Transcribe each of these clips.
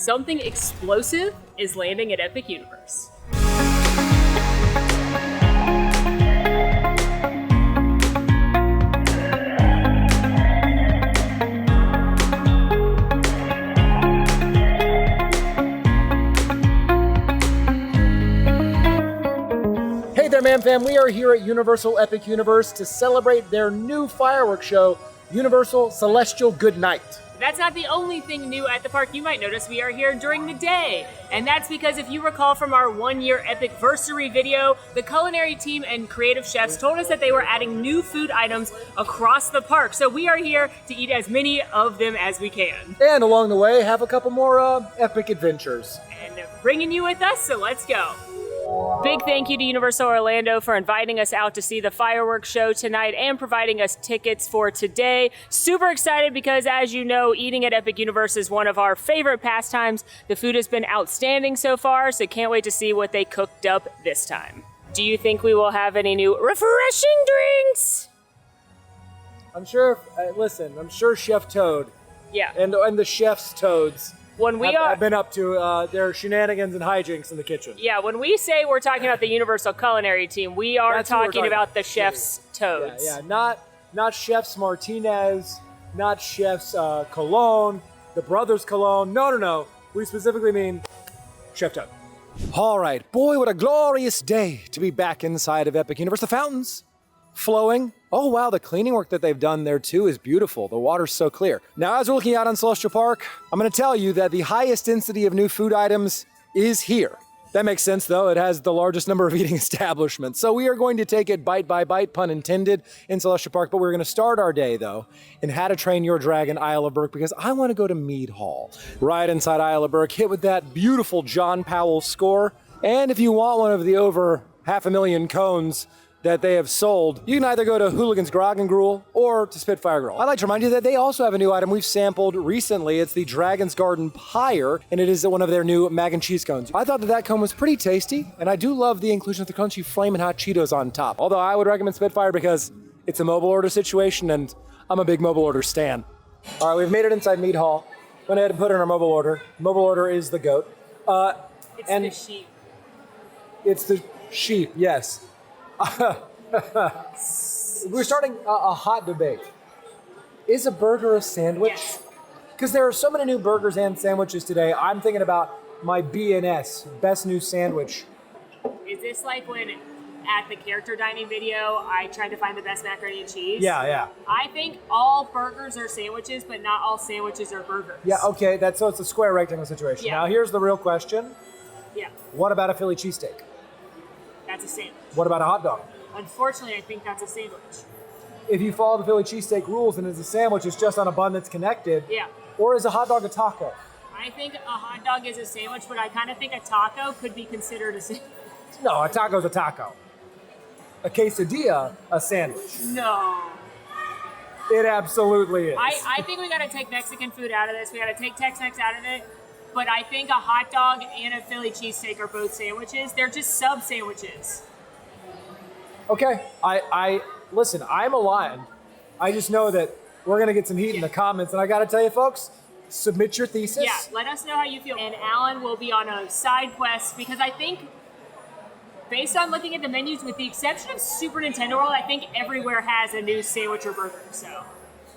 Something explosive is landing at Epic Universe. Hey there, Man Fam. We are here at Universal Epic Universe to celebrate their new fireworks show, Universal Celestial Good Night. That's not the only thing new at the park. You might notice we are here during the day. And that's because if you recall from our 1-year Epicversary video, the culinary team and creative chefs told us that they were adding new food items across the park. So we are here to eat as many of them as we can. And along the way, have a couple more epic adventures. And bringing you with us, so let's go. Big thank you to Universal Orlando for inviting us out to see the fireworks show tonight and providing us tickets for today. Super excited because, as you know, eating at Epic Universe is one of our favorite pastimes. The food has been outstanding so far, so can't wait to see what they cooked up this time. Do you think we will have any new refreshing drinks? I'm sure, listen, I'm sure Chef Toad and the chef's toads have been up to their shenanigans and hijinks in the kitchen. Yeah, when we say we're talking about the Universal Culinary Team, we are talking about the chef's toads. Yeah, not Chefs Martinez, not Chefs Cologne, the Brothers Cologne. No. We specifically mean Chef Toad. All right, boy, what a glorious day to be back inside of Epic Universe. The fountains flowing. Oh, wow, the cleaning work that they've done there, too, is beautiful. The water's so clear. Now, as we're looking out on Celestial Park, I'm going to tell you that the highest density of new food items is here. That makes sense, though. It has the largest number of eating establishments. So we are going to take it bite by bite, pun intended, in Celestial Park. But we're going to start our day, though, in How to Train Your Dragon Isle of Berk, because I want to go to Mead Hall. Right inside Isle of Berk, hit with that beautiful John Powell score. And if you want one of the over 500,000 cones that they have sold, you can either go to Hooligan's Grog and Gruel or to Spitfire Grill. I'd like to remind you that they also have a new item we've sampled recently. It's the Dragon's Garden Pyre, and it is one of their new mac and cheese cones. I thought that cone was pretty tasty, and I do love the inclusion of the crunchy flamin' hot Cheetos on top. Although I would recommend Spitfire because it's a mobile order situation, and I'm a big mobile order stan. All right, we've made it inside Mead Hall. Went ahead and put in our mobile order. Mobile order is the goat. It's the sheep. It's the sheep, yes. We're starting a hot debate. Is a burger a sandwich? Yes. Because there are so many new burgers and sandwiches today. I'm thinking about my B&S, best new sandwich. Is this like when at the character dining video, I tried to find the best macaroni and cheese? Yeah. I think all burgers are sandwiches, but not all sandwiches are burgers. Yeah, okay, so it's a square rectangle situation. Yeah. Now here's the real question. Yeah. What about a Philly cheesesteak? That's a sandwich. What about a hot dog? Unfortunately, I think that's a sandwich. If you follow the Philly cheesesteak rules and it's a sandwich, it's just on a bun that's connected. Yeah. Or is a hot dog a taco? I think a hot dog is a sandwich, but I kind of think a taco could be considered a sandwich. No, a taco's a taco. A quesadilla, a sandwich. No. It absolutely is. I think we got to take Mexican food out of this. We got to take Tex-Mex out of it. But I think a hot dog and a Philly cheesesteak are both sandwiches. They're just sub-sandwiches. Okay, listen, I'm aligned. I just know that we're going to get some heat in the comments. And I got to tell you, folks, submit your thesis. Yeah, let us know how you feel. And Alan will be on a side quest because I think, based on looking at the menus, with the exception of Super Nintendo World, I think everywhere has a new sandwich or burger. So,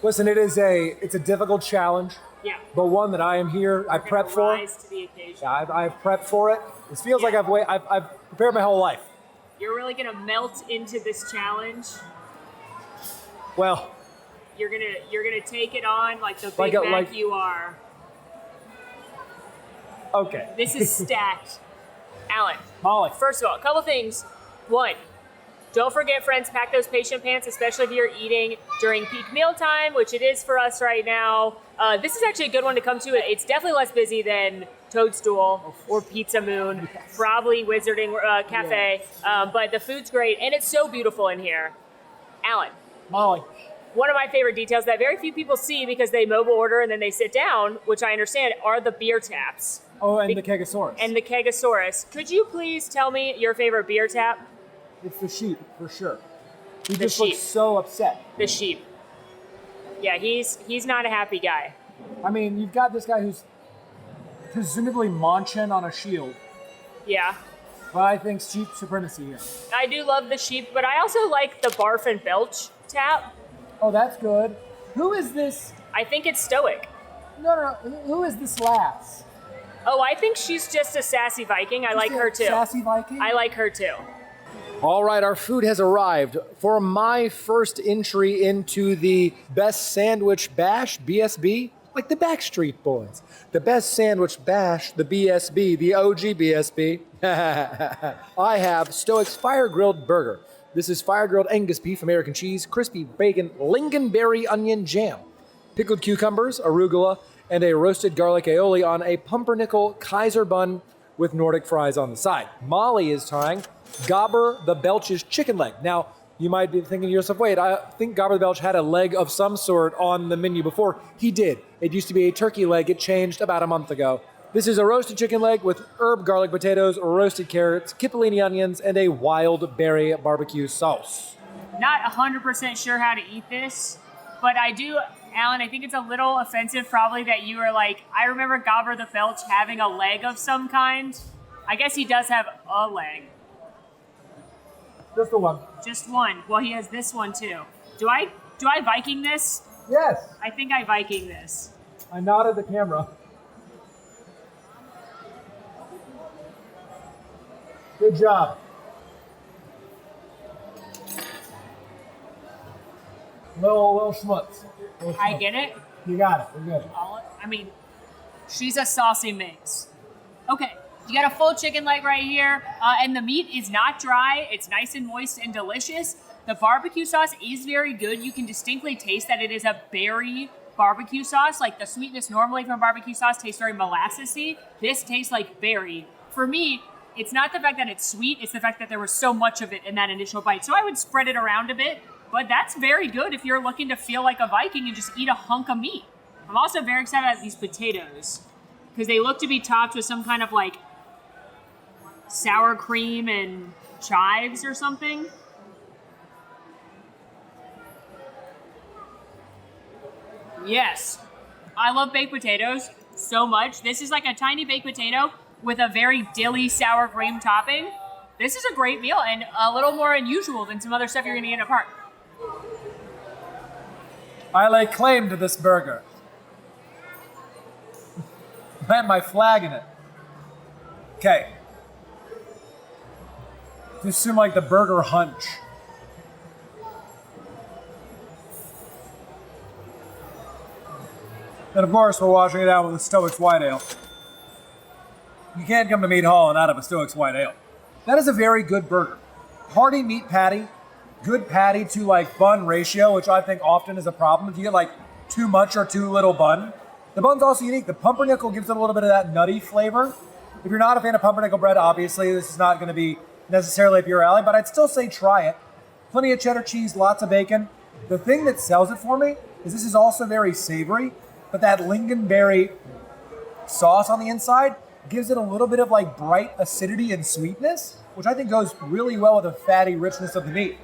listen, it's a difficult challenge. Yeah. But one that I am here. I prepped for. Rise to the occasion. Yeah, I've prepped for it. It feels like I've prepared my whole life. You're really gonna melt into this challenge. Well, you're gonna take it on like the Big Mac you are. Okay. This is stacked. Alan. Molly. First of all, a couple things. One, don't forget, friends, pack those patient pants, especially if you're eating during peak mealtime, which it is for us right now. This is actually a good one to come to. It's definitely less busy than Toadstool or Pizza Moon, probably Wizarding Cafe, but the food's great, and it's so beautiful in here. Alan. Molly. One of my favorite details that very few people see because they mobile order and then they sit down, which I understand, are the beer taps. Oh, and the Kegosaurus. And the Kegosaurus. Could you please tell me your favorite beer tap? It's the sheep, for sure. He just looks so upset. The sheep. Yeah, he's not a happy guy. I mean, you've got this guy who's presumably Monchin on a shield. Yeah. But I think sheep supremacy here. I do love the sheep, but I also like the barf and belch tap. Oh, that's good. Who is this? I think it's stoic. No. Who is this lass? Oh, I think she's just a sassy Viking. I like her too. Sassy Viking? I like her too. All right, our food has arrived. For my first entry into the Best Sandwich Bash, BSB, like the Backstreet Boys. The Best Sandwich Bash, the BSB, the OG BSB. I have Stoic's Fire Grilled Burger. This is fire grilled Angus beef, American cheese, crispy bacon, lingonberry onion jam, pickled cucumbers, arugula, and a roasted garlic aioli on a pumpernickel Kaiser bun with Nordic fries on the side. Molly is trying Gobber the Belch's chicken leg. Now, you might be thinking to yourself, wait, I think Gobber the Belch had a leg of some sort on the menu before. He did. It used to be a turkey leg. It changed about a month ago. This is a roasted chicken leg with herb garlic potatoes, roasted carrots, cipollini onions, and a wild berry barbecue sauce. Not 100% sure how to eat this, but I do, Alan, I think it's a little offensive probably that you were like, I remember Gobber the Belch having a leg of some kind. I guess he does have a leg. Just the one. Just one. Well, he has this one too. Do I Viking this? Yes. I think I Viking this. I nodded the camera. Good job. Little schmutz. I get it. You got it. We're good. I mean, she's a saucy mix. Okay, you got a full chicken leg right here, and the meat is not dry. It's nice and moist and delicious. The barbecue sauce is very good. You can distinctly taste that it is a berry barbecue sauce. Like the sweetness normally from barbecue sauce tastes very molassesy. This tastes like berry. For me, it's not the fact that it's sweet, it's the fact that there was so much of it in that initial bite. So I would spread it around a bit, but that's very good if you're looking to feel like a Viking and just eat a hunk of meat. I'm also very excited about these potatoes because they look to be topped with some kind of like sour cream and chives or something. Yes, I love baked potatoes so much. This is like a tiny baked potato with a very dilly sour cream topping. This is a great meal and a little more unusual than some other stuff you're gonna eat in a park. I lay claim to this burger. Plant my flag in it. Okay. Just seem like the burger hunch. And of course, we're washing it out with a Stoics White Ale. You can't come to Mead Hall and not have a Stoics White Ale. That is a very good burger. Hearty meat patty, good patty to like bun ratio, which I think often is a problem. If you get like too much or too little bun. The bun's also unique. The pumpernickel gives it a little bit of that nutty flavor. If you're not a fan of pumpernickel bread, obviously this is not going to be necessarily up your alley, but I'd still say try it. Plenty of cheddar cheese, lots of bacon. The thing that sells it for me is this is also very savory, but that lingonberry sauce on the inside gives it a little bit of like bright acidity and sweetness, which I think goes really well with the fatty richness of the meat.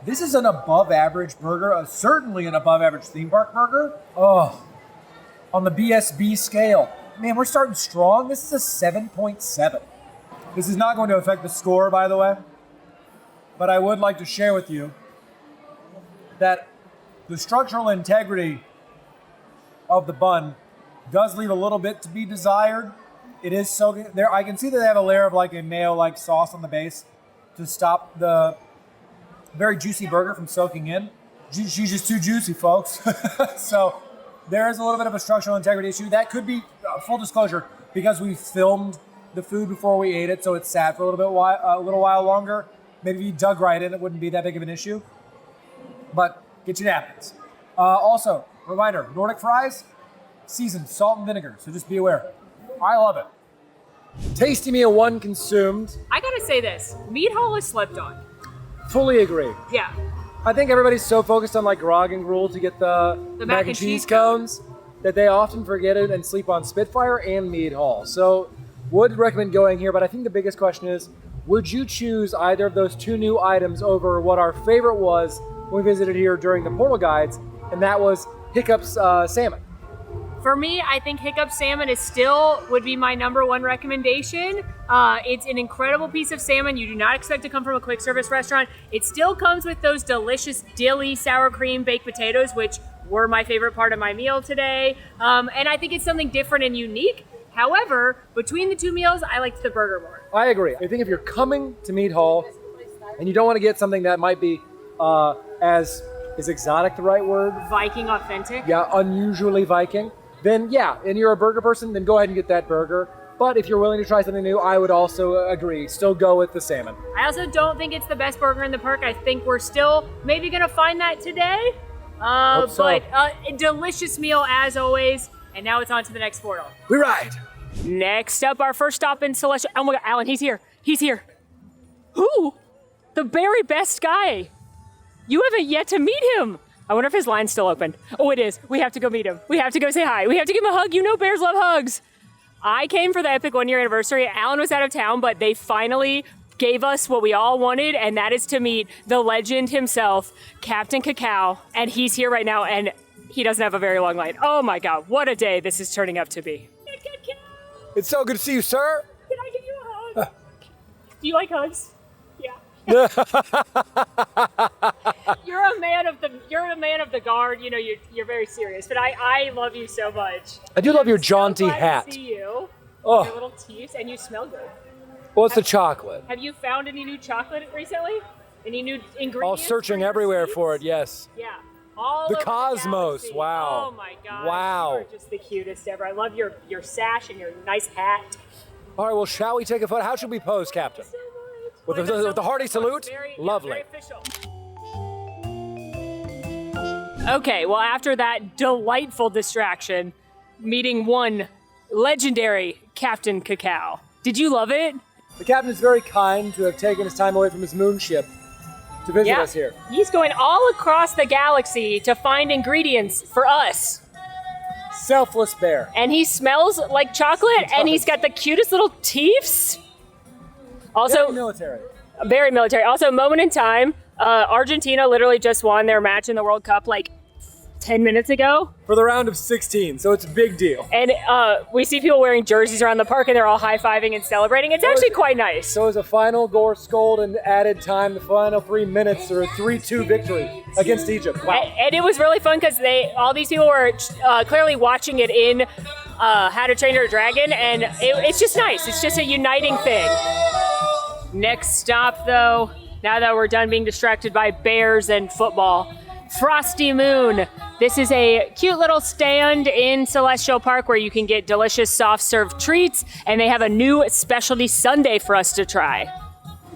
This is an above average burger, certainly an above average theme park burger. Oh, on the BSB scale, man, we're starting strong. This is a 7.7. This is not going to affect the score, by the way, but I would like to share with you that the structural integrity of the bun does leave a little bit to be desired. It is soaking there. I can see that they have a layer of like a mayo-like sauce on the base to stop the very juicy burger from soaking in. She's just too juicy, folks. So there is a little bit of a structural integrity issue. That could be, full disclosure, because we filmed the food before we ate it, so it sat for a little while longer. Maybe if you dug right in, it wouldn't be that big of an issue. But get your napkins. Also, reminder, Nordic fries, seasoned, salt and vinegar, so just be aware. I love it. Tasty meal one consumed. I gotta say this, Mead Hall is slept on. Fully agree. Yeah. I think everybody's so focused on like grog and gruel to get the mac and cheese cones that they often forget it and sleep on Spitfire and Mead Hall. So would recommend going here, but I think the biggest question is, would you choose either of those two new items over what our favorite was when we visited here during the Portal Guides, and that was Hiccup's salmon? For me, I think Hiccup Salmon would be my #1 recommendation. It's an incredible piece of salmon. You do not expect to come from a quick service restaurant. It still comes with those delicious dilly sour cream baked potatoes, which were my favorite part of my meal today. And I think it's something different and unique. However, between the two meals, I liked the burger more. I agree. I think if you're coming to Mead Hall and you don't want to get something that might be is exotic the right word? Viking authentic? Yeah, unusually Viking. Then yeah, and you're a burger person, then go ahead and get that burger. But if you're willing to try something new, I would also agree. Still go with the salmon. I also don't think it's the best burger in the park. I think we're still maybe going to find that today. Hope so. But a delicious meal as always. And now it's on to the next portal. We ride. Next up, our first stop in Celestial. Oh my God, Alan, he's here. He's here. Who? The very best guy. You haven't yet to meet him. I wonder if his line's still open. Oh, it is. We have to go meet him. We have to go say hi. We have to give him a hug. You know bears love hugs. I came for the epic 1-year anniversary. Alan was out of town, but they finally gave us what we all wanted, and that is to meet the legend himself, Captain Cacao. And he's here right now, and he doesn't have a very long line. Oh my God, what a day this is turning up to be. It's so good to see you, sir. Can I give you a hug? Do you like hugs? Yeah. You're a man of the guard. You know, you're very serious, but I love you so much. I do love your jaunty so glad hat. To see you. Oh. Your little teeth, and you smell good. Well, it's the chocolate. Have you found any new chocolate recently? Any new ingredients? All searching everywhere for it. Yes. Yeah. All the over cosmos. The wow. Oh my God. Wow. You are just the cutest ever. I love your sash and your nice hat. All right. Well, shall we take a photo? How should we pose, Captain? So much. With the hearty salute? Very, Lovely. Very official. Okay, well, after that delightful distraction, meeting one legendary Captain Cacao. Did you love it? The captain is very kind to have taken his time away from his moon ship to visit us here. He's going all across the galaxy to find ingredients for us. Selfless bear. And he smells like chocolate, and he's got the cutest little teeths. Also, Very military. Very military. Also, moment in time, Argentina literally just won their match in the World Cup like 10 minutes ago. For the round of 16, so it's a big deal. And we see people wearing jerseys around the park, and they're all high-fiving and celebrating. It's actually quite nice. So as a final goal and added time, the final 3 minutes, or a 3-2 victory against Egypt. Wow. And it was really fun because all these people were clearly watching it in How to Train Your Dragon, and it's just nice. It's just a uniting thing. Next stop, though, now that we're done being distracted by bears and football, Frosty Moon. This is a cute little stand in Celestial Park where you can get delicious soft serve treats, and they have a new specialty sundae for us to try.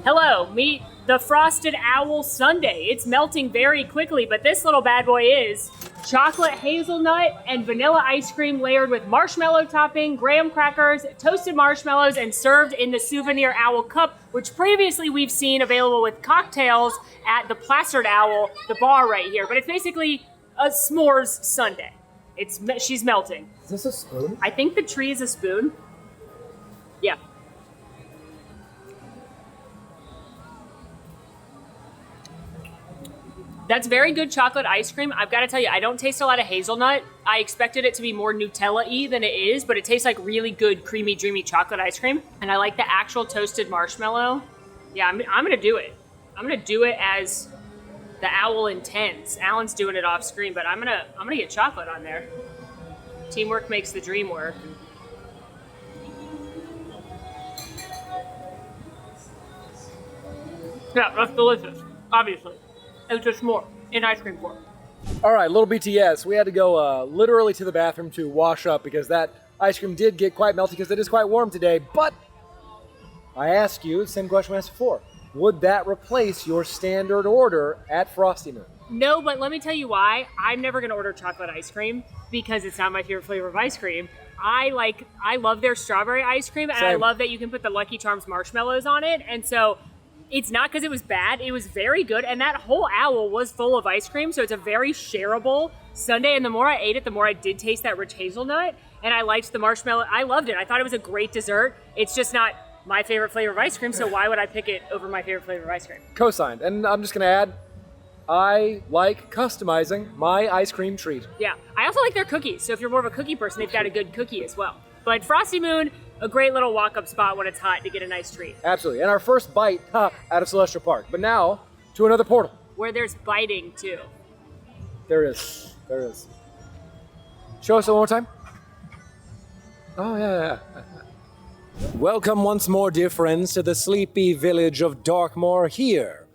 Hello, meet the Frosted Owl Sundae. It's melting very quickly, but this little bad boy is chocolate hazelnut and vanilla ice cream layered with marshmallow topping, graham crackers, toasted marshmallows, and served in the souvenir owl cup, which previously we've seen available with cocktails at the Plastered Owl, the bar right here. But it's basically a s'mores sundae. She's melting. Is this a spoon? I think the tree is a spoon. Yeah. That's very good chocolate ice cream. I've got to tell you, I don't taste a lot of hazelnut. I expected it to be more Nutella-y than it is, but it tastes like really good, creamy, dreamy chocolate ice cream. And I like the actual toasted marshmallow. Yeah, I'm going to do it. I'm going to do it as the owl intends. Alan's doing it off screen, but I'm gonna get chocolate on there. Teamwork makes the dream work. Yeah, that's delicious, obviously. It's just more in ice cream form. All right, little BTS. We had to go literally to the bathroom to wash up because that ice cream did get quite melty because it is quite warm today. But I ask you, same question I asked before. Would that replace your standard order at Frosty Moon? No, but let me tell you why. I'm never going to order chocolate ice cream because it's not my favorite flavor of ice cream. I love their strawberry ice cream, and I love that you can put the Lucky Charms marshmallows on it. And so it's not because it was bad. It was very good, and that whole owl was full of ice cream, so it's a very shareable sundae. And the more I ate it, the more I did taste that rich hazelnut, and I liked the marshmallow. I loved it. I thought it was a great dessert. It's just not my favorite flavor of ice cream, so why would I pick it over my favorite flavor of ice cream? Co-signed. And I'm just going to add, I like customizing my ice cream treat. Yeah, I also like their cookies. So if you're more of a cookie person, they've got a good cookie as well. But Frosty Moon, a great little walk-up spot when it's hot to get a nice treat. Absolutely. And our first bite out of Celestial Park. But now to another portal. Where there's biting too. There is. Show us it one more time. Oh, yeah. Welcome once more, dear friends, to the sleepy village of Darkmoor here,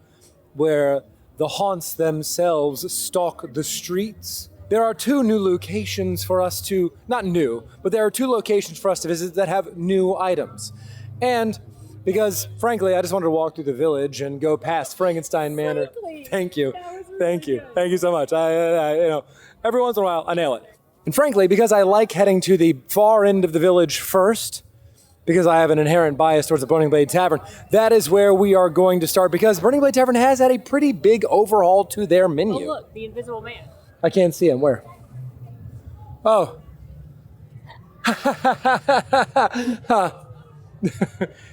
where the haunts themselves stalk the streets. There are two new locations for us to, not new, but there are two locations for us to visit that have new items. And because, frankly, I just wanted to walk through the village and go past Frankenstein Manor. Thank you. Thank you so much. I every once in a while, I nail it. And frankly, because I like heading to the far end of the village first, because I have an inherent bias towards the Burning Blade Tavern, that is where we are going to start, because Burning Blade Tavern has had a pretty big overhaul to their menu. Oh, look, the Invisible Man. I can't see him. Where? Oh.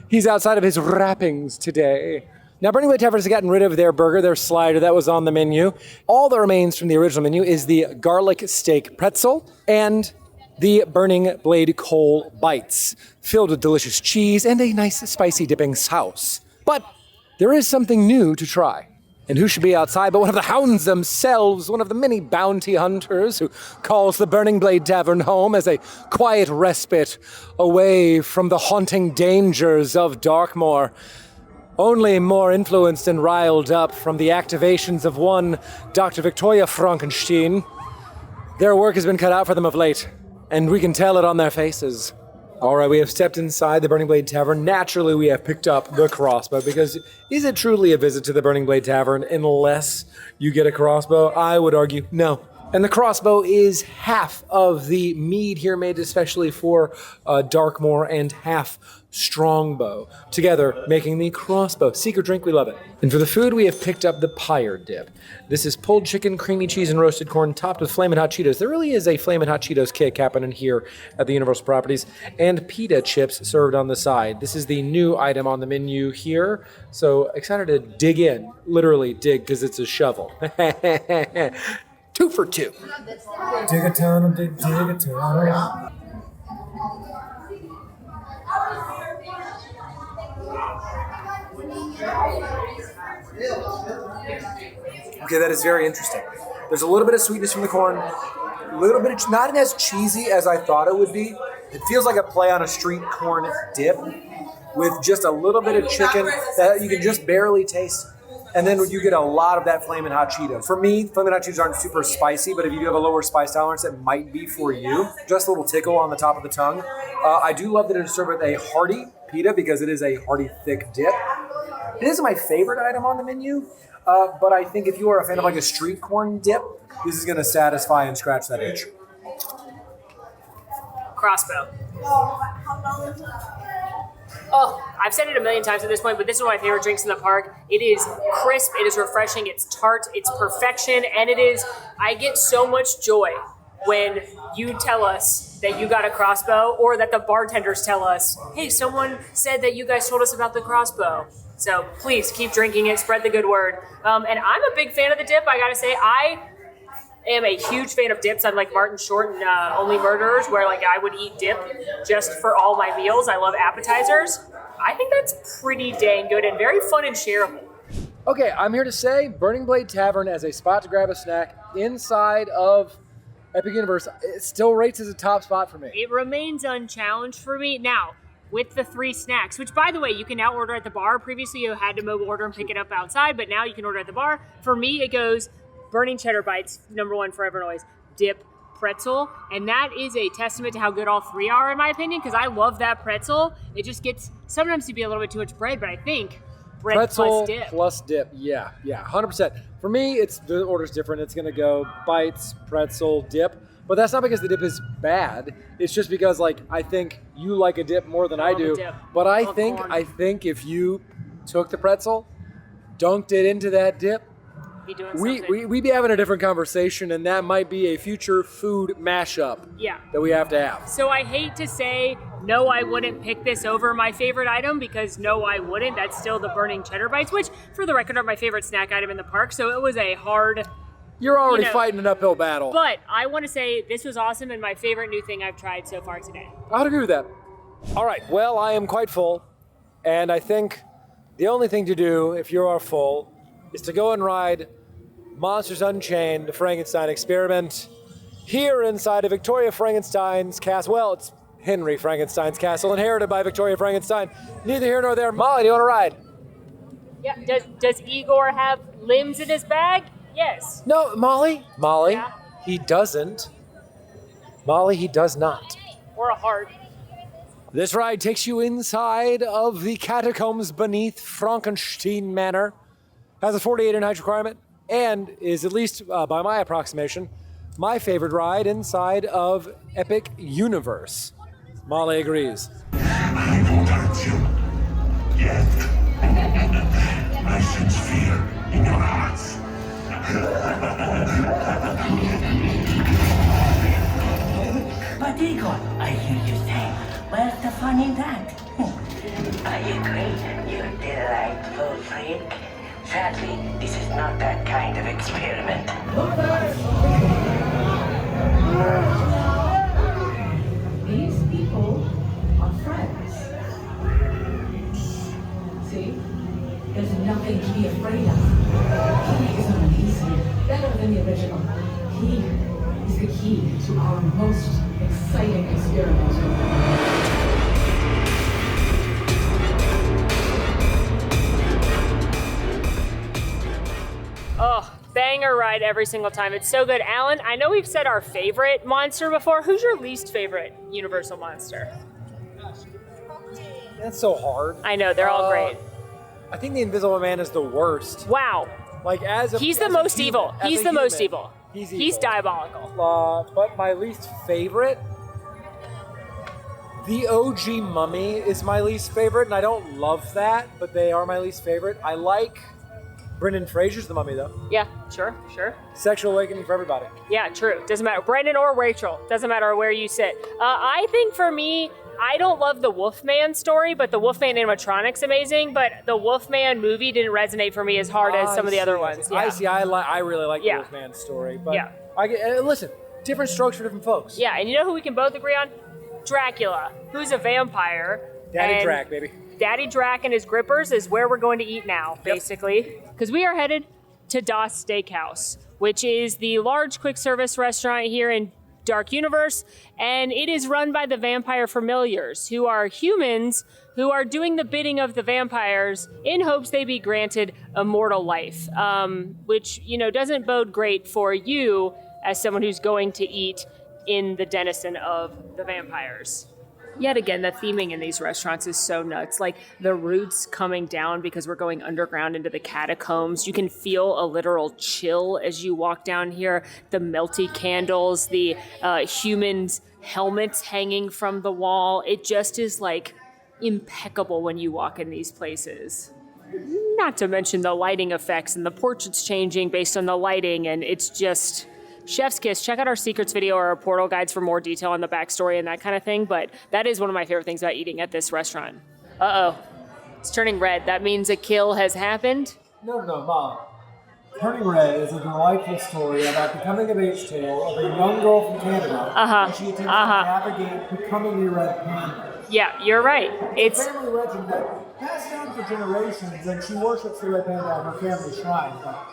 He's outside of his wrappings today. Now, Burning Blade Tavern has gotten rid of their burger, their slider that was on the menu. All that remains from the original menu is the garlic steak pretzel and the Burning Blade coal bites, filled with delicious cheese and a nice spicy dipping sauce. But there is something new to try. And who should be outside but one of the hounds themselves, one of the many bounty hunters who calls the Burning Blade Tavern home as a quiet respite away from the haunting dangers of Darkmoor. Only more influenced and riled up from the activations of one Dr. Victoria Frankenstein. Their work has been cut out for them of late, and we can tell it on their faces. All right, we have stepped inside the Burning Blade Tavern. Naturally, we have picked up the crossbow, because is it truly a visit to the Burning Blade Tavern unless you get a crossbow? I would argue no. And the crossbow is half of the mead here made especially for Darkmoor and half strongbow, together making the crossbow. Secret drink, we love it. And for the food, we have picked up the pyre dip. This is pulled chicken, creamy cheese, and roasted corn topped with Flamin' Hot Cheetos. There really is a Flamin' Hot Cheetos kick happening here at the Universal Properties. And pita chips served on the side. This is the new item on the menu here. So excited to dig in. Literally dig, because it's a shovel. 2 for 2. Dig a ton, dig a ton. Okay, that is very interesting. There's a little bit of sweetness from the corn, a little bit of, not as cheesy as I thought it would be. It feels like a play on a street corn dip with just a little bit of chicken that you can just barely taste. And then you get a lot of that Flamin' Hot Cheetos. For me, Flamin' Hot Cheetos aren't super spicy, but if you do have a lower spice tolerance, it might be for you. Just a little tickle on the top of the tongue. I do love that it is served with a hearty pita, because it is a hearty, thick dip. It isn't my favorite item on the menu, but I think if you are a fan of like a street corn dip, this is going to satisfy and scratch that itch. Crossbow. Oh, I've said it a million times at this point, but this is one of my favorite drinks in the park. It is crisp, it is refreshing, it's tart, it's perfection, and it is, I get so much joy when you tell us that you got a crossbow, or that the bartenders tell us, hey, someone said that you guys told us about the crossbow. So please keep drinking it, spread the good word. And I'm a big fan of the dip, I gotta say. I am a huge fan of dips. I'm like Martin Short and Only Murderers, where like I would eat dip just for all my meals. I love appetizers. I think that's pretty dang good and very fun and shareable. Okay, I'm here to say Burning Blade Tavern as a spot to grab a snack inside of Epic Universe, it still rates as a top spot for me. It remains unchallenged for me. Now, with the 3 snacks, which by the way, you can now order at the bar. Previously, you had to mobile order and pick it up outside, but now you can order at the bar. For me, it goes Burning Cheddar Bites, #1 Forever Noise, dip, pretzel, and that is a testament to how good all 3 are, in my opinion, because I love that pretzel. It just gets sometimes to be a little bit too much bread, but I think bread pretzel plus dip. Yeah, 100%. For me, the order's different. It's going to go bites, pretzel, dip. But that's not because the dip is bad. It's just because, like, I think you like a dip more than I do. But I think if you took the pretzel, dunked it into that dip, we'd be having a different conversation, and that might be a future food mashup that we have to have. So I hate to say No, I wouldn't pick this over my favorite item because no, I wouldn't. That's still the burning cheddar bites, which, for the record, are my favorite snack item in the park. So it was a hard... You're already fighting an uphill battle. But I want to say this was awesome and my favorite new thing I've tried so far today. I'd agree with that. All right, well, I am quite full. And I think the only thing to do if you are full is to go and ride Monsters Unchained, the Frankenstein experiment, here inside of Victoria Frankenstein's castle. Well, it's Henry Frankenstein's castle, inherited by Victoria Frankenstein. Neither here nor there. Molly, do you want to ride? Yeah, does Igor have limbs in his bag? Yes. No, Molly, Yeah. he doesn't. Molly, he does not. Or a heart. This ride takes you inside of the catacombs beneath Frankenstein Manor, has a 48 in height requirement, and is, at least by my approximation, my favorite ride inside of Epic Universe. Molly agrees. I won't hurt you. Yet. I sense fear in your hearts. But Igor, I hear you say, where's the fun in that? I agree, you delightful freak. Sadly, this is not that kind of experiment. These people are friends. See? There's nothing to be afraid of. He is amazing, better than the original. He is the key to our most exciting experiment. Oh, banger ride every single time. It's so good. Alan, I know we've said our favorite monster before. Who's your least favorite Universal monster? That's so hard. I know, they're all great. I think the Invisible Man is the worst. Wow. Like He's the most evil. He's the most evil. He's evil. He's diabolical. But my least favorite, the OG Mummy is my least favorite, and I don't love that, but they are my least favorite. I like Brendan Fraser's The Mummy, though. Yeah, sure. Sexual awakening for everybody. Yeah, true. Doesn't matter. Brendan or Rachel. Doesn't matter where you sit. I think for me, I don't love the Wolfman story, but the Wolfman animatronic's amazing, but the Wolfman movie didn't resonate for me as hard as some of the other ones. Yeah. I see. I really like Yeah. the Wolfman story, but Yeah. listen, different strokes for different folks. Yeah, and you know who we can both agree on? Dracula, who's a vampire. Daddy and Drac, baby. Daddy Drac and his grippers is where we're going to eat now, basically. Because we are headed to Das Stakehaus, which is the large quick service restaurant here in Dark Universe, and it is run by the vampire familiars, who are humans who are doing the bidding of the vampires in hopes they be granted immortal life, which, doesn't bode great for you as someone who's going to eat in the denizen of the vampires. Yet again, the theming in these restaurants is so nuts. Like the roots coming down because we're going underground into the catacombs. You can feel a literal chill as you walk down here. The melty candles, the humans' helmets hanging from the wall. It just is like impeccable when you walk in these places. Not to mention the lighting effects and the portraits changing based on the lighting, and it's just... Chef's kiss. Check out our secrets video or our portal guides for more detail on the backstory and that kind of thing, but that is one of my favorite things about eating at this restaurant. Uh-oh. It's turning red. That means a kill has happened? No, Mom. Turning Red is a delightful story about the coming-of-age tale of a young girl from Canada as she attempts to navigate becoming a red panda. Yeah, you're right. It's a family legend that passed down for generations, and she worships the red panda at her family shrine. But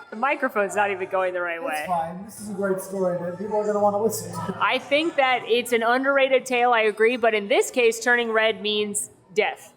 the microphone's not even going the right way. it's fine. This is a great story that people are going to want to listen to. I think that it's an underrated tale, I agree, but in this case, turning red means death.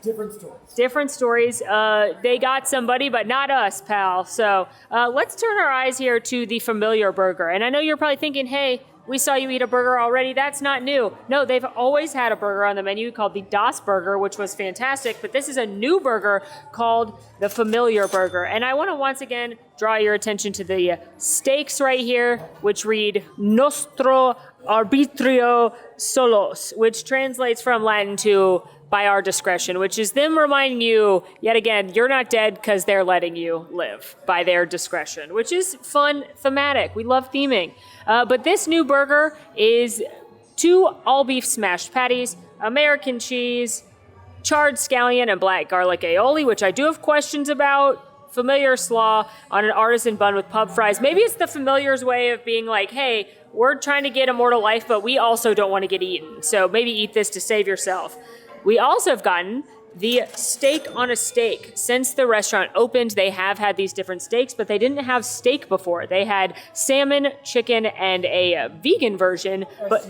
Different stories. They got somebody, but not us, pal. So let's turn our eyes here to the familiar burger. And I know you're probably thinking, hey, we saw you eat a burger already. That's not new. No, they've always had a burger on the menu called the Das Burger, which was fantastic. But this is a new burger called the Familiar Burger. And I want to once again draw your attention to the stakes right here, which read Nostro Arbitrio Solos, which translates from Latin to by our discretion, which is them reminding you, yet again, you're not dead because they're letting you live by their discretion, which is fun, thematic. We love theming. But this new burger is 2 all-beef smashed patties, American cheese, charred scallion, and black garlic aioli, which I do have questions about. Familiar slaw on an artisan bun with pub fries. Maybe it's the familiar's way of being like, hey, we're trying to get immortal life, but we also don't want to get eaten. So maybe eat this to save yourself. We also have gotten the steak on a steak. Since the restaurant opened, they have had these different steaks, but they didn't have steak before. They had salmon, chicken, and a vegan version. But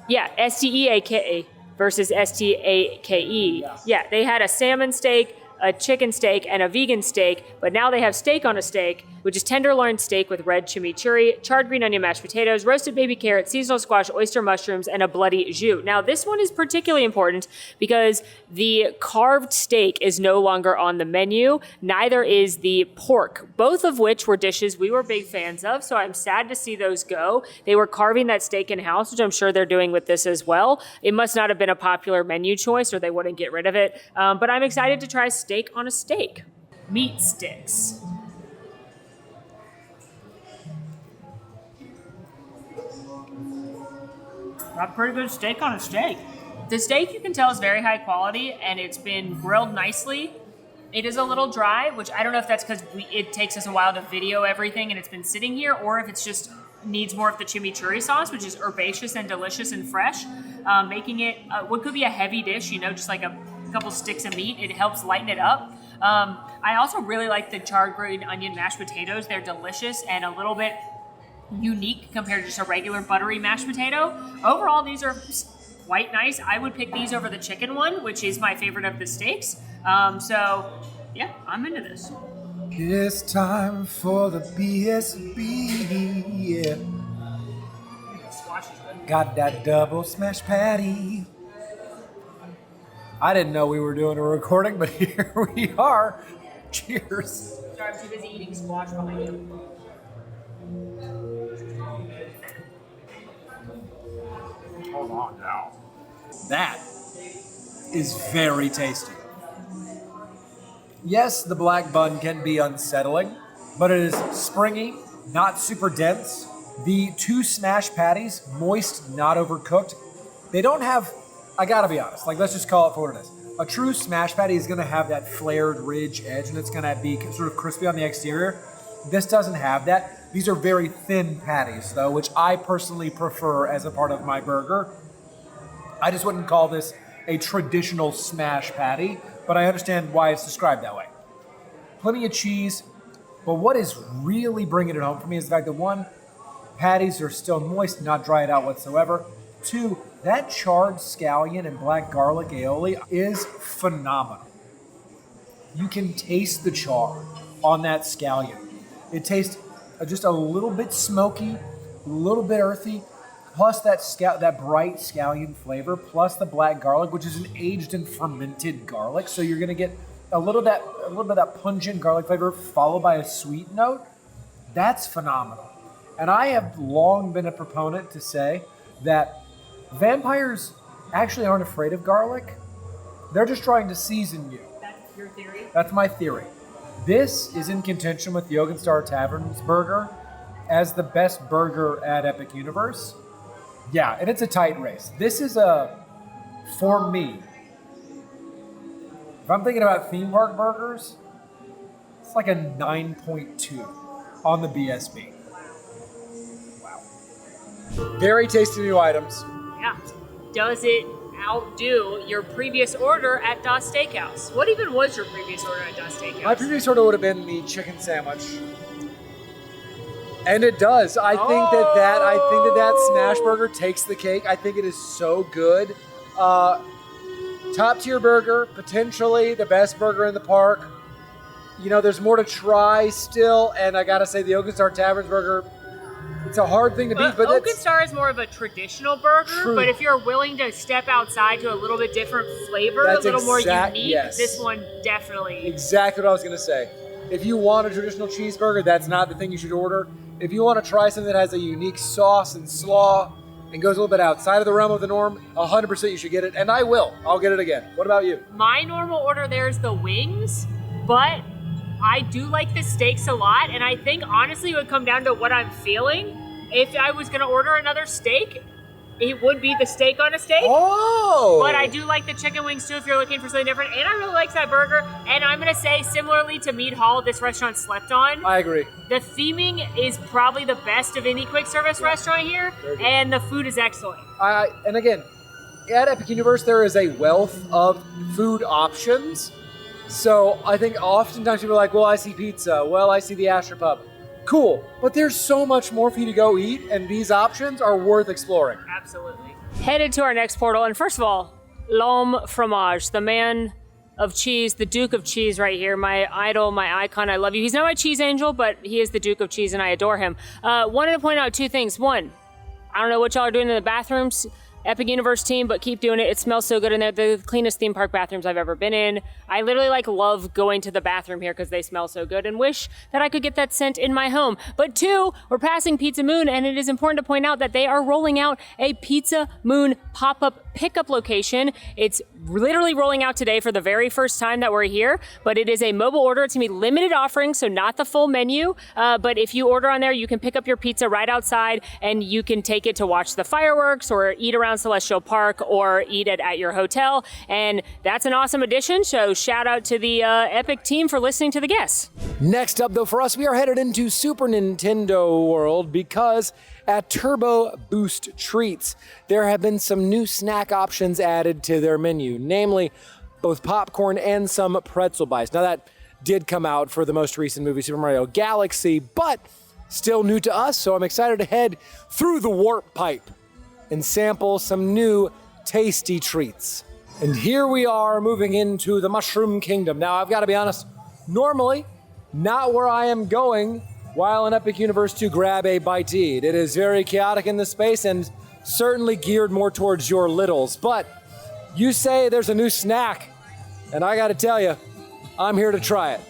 yeah, S-T-E-A-K versus S-T-A-K-E. Yeah, they had a salmon steak, a chicken steak, and a vegan steak, but now they have steak on a steak, which is tenderloin steak with red chimichurri, charred green onion mashed potatoes, roasted baby carrot, seasonal squash, oyster mushrooms, and a bloody jus. Now, this one is particularly important because the carved steak is no longer on the menu, neither is the pork, both of which were dishes we were big fans of, so I'm sad to see those go. They were carving that steak in-house, which I'm sure they're doing with this as well. It must not have been a popular menu choice or they wouldn't get rid of it, but I'm excited to try steak on a steak. Meat sticks. Got pretty good steak on a steak. The steak, you can tell, is very high quality and it's been grilled nicely. It is a little dry, which I don't know if that's because it takes us a while to video everything and it's been sitting here, or if it's just needs more of the chimichurri sauce, which is herbaceous and delicious and fresh, making it what could be a heavy dish, just like a couple sticks of meat. It helps lighten it up. I also really like the charred green onion mashed potatoes. They're delicious and a little bit unique compared to just a regular buttery mashed potato. Overall, these are quite nice. I would pick these over the chicken one, which is my favorite of the steaks. So yeah, I'm into this. It's time for the BSB, yeah. Squash is good. Got that double smash patty. I didn't know we were doing a recording, but here we are. Cheers. Sorry, I'm too busy eating squash behind you. Hold on now. That is very tasty. Yes, the black bun can be unsettling, but it is springy, not super dense. The 2 smash patties, moist, not overcooked. They don't have, I gotta be honest, let's just call it for what it is. A true smash patty is gonna have that flared ridge edge and it's gonna be sort of crispy on the exterior. This doesn't have that. These are very thin patties though, which I personally prefer as a part of my burger. I just wouldn't call this a traditional smash patty, but I understand why it's described that way. Plenty of cheese, but what is really bringing it home for me is the fact that 1, patties are still moist, not dried out whatsoever. 2, that charred scallion and black garlic aioli is phenomenal. You can taste the char on that scallion. It tastes just a little bit smoky, a little bit earthy, plus that bright scallion flavor, plus the black garlic, which is an aged and fermented garlic. So you're gonna get a little bit of that pungent garlic flavor followed by a sweet note. That's phenomenal. And I have long been a proponent to say that vampires actually aren't afraid of garlic. They're just trying to season you. That's your theory? That's my theory. This is in contention with the Star Tavern's burger as the best burger at Epic Universe. Yeah, and it's a tight race. This is for me, if I'm thinking about theme park burgers, it's like a 9.2 on the BSB. Wow. Very tasty new items. Yeah. Does it outdo your previous order at Das Stakehaus? What even was your previous order at Das Stakehaus? My previous order would have been the chicken sandwich. And it does. I think that smash burger takes the cake. I think it is so good. Top tier burger, potentially the best burger in the park. There's more to try still, and I gotta say the Star Tavern's burger, it's a hard thing to beat, but Star is more of a traditional burger, True. But if you're willing to step outside to a little bit different flavor, a little more unique, yes. This one definitely. Exactly what I was gonna say. If you want a traditional cheeseburger, that's not the thing you should order. If you want to try something that has a unique sauce and slaw and goes a little bit outside of the realm of the norm, 100% you should get it, and I will. I'll get it again. What about you? My normal order there is the wings, but I do like the steaks a lot, and I think honestly it would come down to what I'm feeling. If I was going to order another steak, it would be the steak on a steak. Oh! But I do like the chicken wings too if you're looking for something different. And I really like that burger. And I'm going to say, similarly to Mead Hall, this restaurant slept on. I agree. The theming is probably the best of any quick service restaurant here. And the food is excellent. And again, at Epic Universe, there is a wealth of food options. So I think oftentimes people are like, well, I see pizza. Well, I see the Astro Pub. Cool. But there's so much more for you to go eat, and these options are worth exploring. Absolutely. Headed to our next portal. And first of all, L'Homme Fromage, the man of cheese, the Duke of Cheese right here. My idol, my icon, I love you. He's not my cheese angel, but he is the Duke of Cheese, and I adore him. Wanted to point out two things. One, I don't know what y'all are doing in the bathrooms, Epic Universe team, but keep doing it. It smells so good in there. They're the cleanest theme park bathrooms I've ever been in. I literally love going to the bathroom here because they smell so good and wish that I could get that scent in my home. But two, we're passing Pizza Moon, and it is important to point out that they are rolling out a Pizza Moon pop-up pickup location. It's literally rolling out today for the very first time that we're here, but it is a mobile order. It's gonna be limited offerings, so not the full menu, but if you order on there, you can pick up your pizza right outside and you can take it to watch the fireworks or eat around Celestial Park or eat it at your hotel, and that's an awesome addition, so shout out to the Epic team for listening to the guests. Next up, though, for us, we are headed into Super Nintendo World because at Turbo Boost Treats, there have been some new snack options added to their menu, namely both popcorn and some pretzel bites. Now, that did come out for the most recent movie, Super Mario Galaxy, but still new to us, so I'm excited to head through the warp pipe and sample some new tasty treats. And here we are moving into the Mushroom Kingdom. Now, I've got to be honest, normally not where I am going while in Epic Universe to grab a bite to eat. It is very chaotic in this space and certainly geared more towards your littles. But you say there's a new snack, and I gotta tell you, I'm here to try it.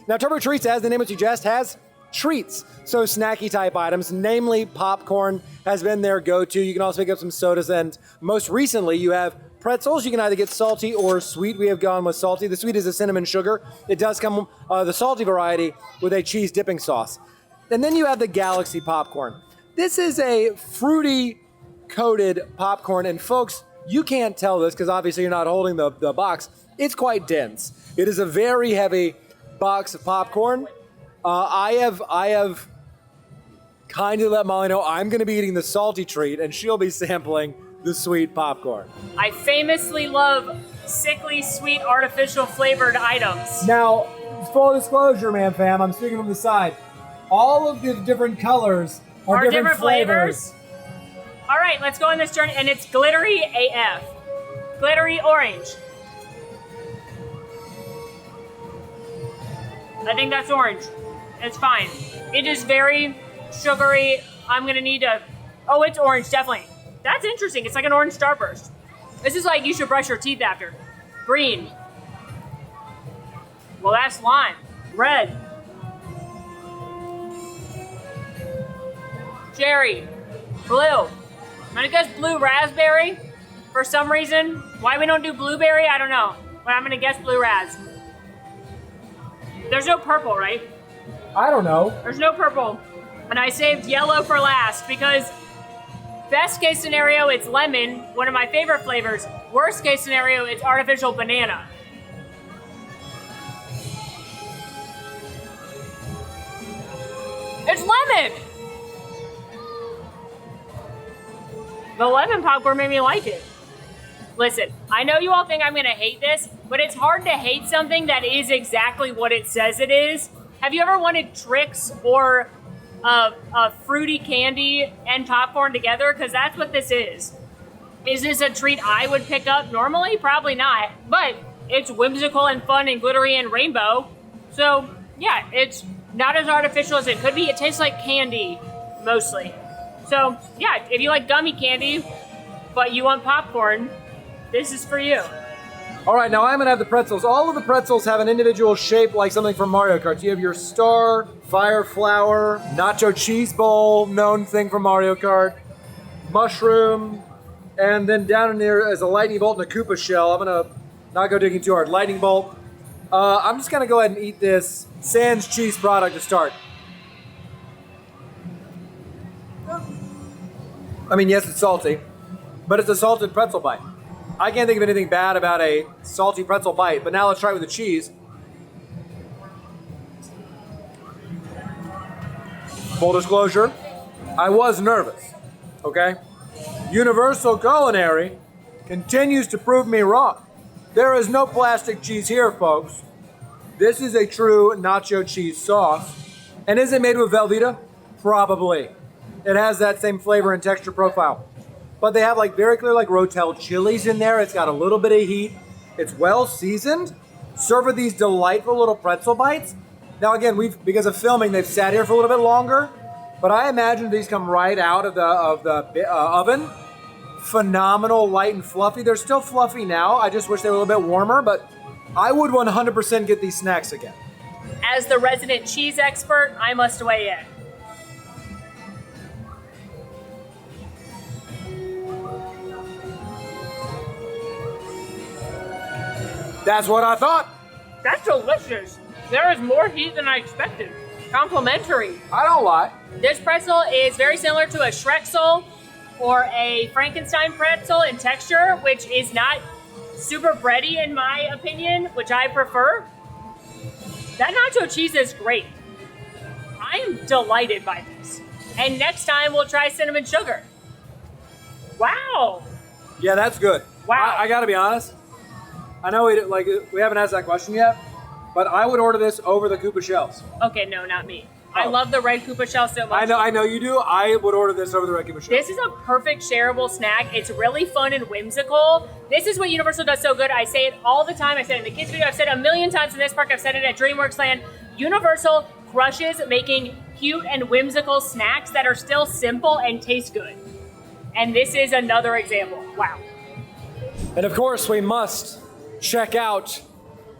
Now, Turbo Treats, as the name would suggest, has treats. So snacky type items, namely popcorn has been their go-to. You can also pick up some sodas, and most recently you have pretzels. You can either get salty or sweet. We have gone with salty. The sweet is a cinnamon sugar. It does come, the salty variety, with a cheese dipping sauce. And then you have the Galaxy popcorn. This is a fruity coated popcorn, and folks, you can't tell this because obviously you're not holding the box. It's quite dense. It is a very heavy box of popcorn. I have kindly let Molly know I'm going to be eating the salty treat, and she'll be sampling the sweet popcorn. I famously love sickly sweet artificial flavored items. Now, full disclosure, man, fam, I'm speaking from the side. All of the different colors are different flavors. All right, let's go on this journey, and it's glittery AF. Glittery orange. I think that's orange. It's fine. It is very sugary. I'm gonna need to, oh, it's orange, definitely. That's interesting, it's like an orange starburst. This is like you should brush your teeth after. Green. Well, that's lime. Red. Cherry. Blue. I'm gonna guess blue raspberry for some reason. Why we don't do blueberry, I don't know. But I'm gonna guess blue ras. There's no purple, right? I don't know. There's no purple. And I saved yellow for last because best case scenario, it's lemon, one of my favorite flavors. Worst case scenario, it's artificial banana. It's lemon! The lemon popcorn made me like it. Listen, I know you all think I'm gonna hate this, but it's hard to hate something that is exactly what it says it is. Have you ever wanted Trix or a fruity candy and popcorn together? Because that's what this is. Is this a treat I would pick up normally? Probably not, but it's whimsical and fun and glittery and rainbow. So yeah, it's not as artificial as it could be. It tastes like candy, mostly. So yeah, if you like gummy candy, but you want popcorn, this is for you. All right, now I'm gonna have the pretzels. All of the pretzels have an individual shape like something from Mario Kart. You have your star, fire flower, nacho cheese bowl, known thing from Mario Kart, mushroom, and then down in there is a lightning bolt and a Koopa shell. I'm gonna not go digging too hard. Lightning bolt. I'm just gonna go ahead and eat this sans cheese product to start. I mean, yes, it's salty, but it's a salted pretzel bite. I can't think of anything bad about a salty pretzel bite, but now let's try it with the cheese. Full disclosure, I was nervous, okay? Universal Culinary continues to prove me wrong. There is no plastic cheese here, folks. This is a true nacho cheese sauce. And is it made with Velveeta? Probably. It has that same flavor and texture profile. But they have like very clear like Rotel chilies in there. It's got a little bit of heat. It's well seasoned. Served with these delightful little pretzel bites. Now again, because of filming, they've sat here for a little bit longer. But I imagine these come right out of the oven. Phenomenal, light and fluffy. They're still fluffy now. I just wish they were a little bit warmer, but I would 100% get these snacks again. As the resident cheese expert, I must weigh in. That's what I thought. That's delicious. There is more heat than I expected. Complimentary. I don't lie. This pretzel is very similar to a Schrecksel or a Frankenstein pretzel in texture, which is not super bready in my opinion, which I prefer. That nacho cheese is great. I am delighted by this. And next time we'll try cinnamon sugar. Wow. Yeah, that's good. Wow. I gotta be honest. I know we haven't asked that question yet, but I would order this over the Koopa shells. Okay, no, not me. I love the red Koopa shell so much. I know you do. I would order this over the red Koopa shells. This is a perfect shareable snack. It's really fun and whimsical. This is what Universal does so good. I say it all the time. I said it in the kids video. I've said it a million times in this park. I've said it at DreamWorks Land. Universal crushes making cute and whimsical snacks that are still simple and taste good. And this is another example. Wow. And of course, we must check out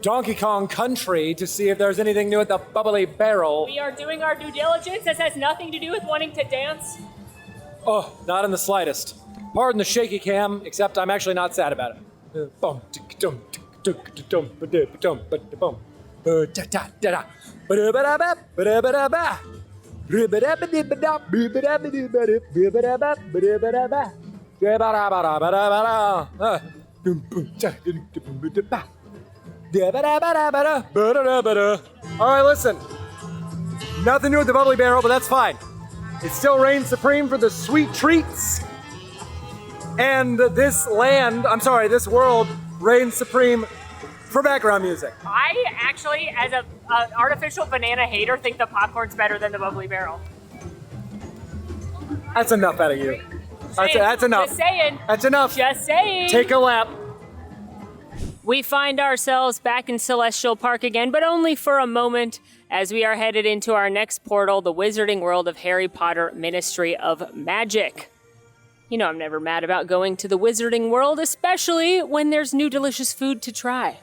Donkey Kong Country to see if there's anything new at the Bubbly Barrel. We are doing our due diligence. This has nothing to do with wanting to dance. Oh, not in the slightest. Pardon the shaky cam, except I'm actually not sad about it. All right, listen. Nothing new with the Bubbly Barrel, but that's fine. It still reigns supreme for the sweet treats. And this world reigns supreme for background music. I actually, as an artificial banana hater, think the popcorn's better than the Bubbly Barrel. That's enough out of you. That's enough. Just saying. That's enough. Just saying. Take a lap. We find ourselves back in Celestial Park again, but only for a moment, as we are headed into our next portal, the Wizarding World of Harry Potter Ministry of Magic. You know I'm never mad about going to the Wizarding World, especially when there's new delicious food to try.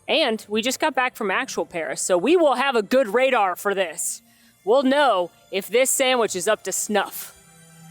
And we just got back from actual Paris, so we will have a good radar for this. We'll know if this sandwich is up to snuff.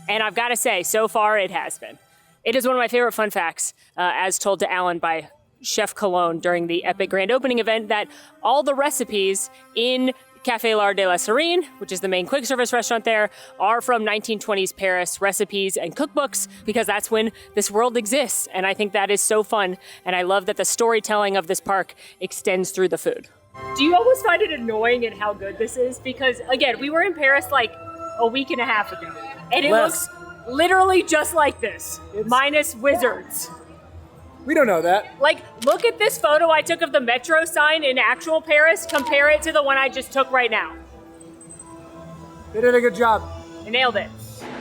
And I've got to say, so far it has been. It is one of my favorite fun facts, as told to Alan by Chef Cologne during the epic grand opening event, that all the recipes in Café L'Art de la Serene, which is the main quick service restaurant there, are from 1920s Paris recipes and cookbooks, because that's when this world exists. And I think that is so fun. And I love that the storytelling of this park extends through the food. Do you almost find it annoying in how good this is? Because again, we were in Paris like a week and a half ago, and it looks literally just like this, minus wizards. We don't know that. Like, look at this photo I took of the metro sign in actual Paris. Compare it to the one I just took right now. They did a good job. I nailed it.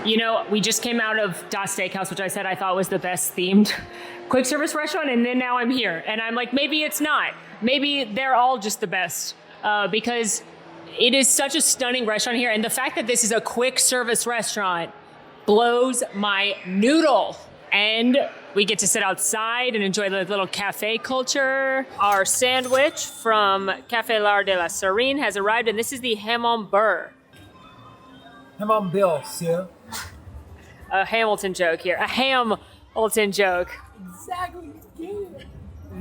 You know, we just came out of Das Stakehaus, which I said I thought was the best themed quick service restaurant, and then now I'm here. And I'm like, maybe it's not. Maybe they're all just the best, because it is such a stunning restaurant here. And the fact that this is a quick service restaurant blows my noodle. And we get to sit outside and enjoy the little cafe culture. Our sandwich from Café L'Art de la Serene has arrived, and this is the Hamon-Burr. Hamon-Bill, sir. A Hamilton joke here. A Hamilton joke. Exactly.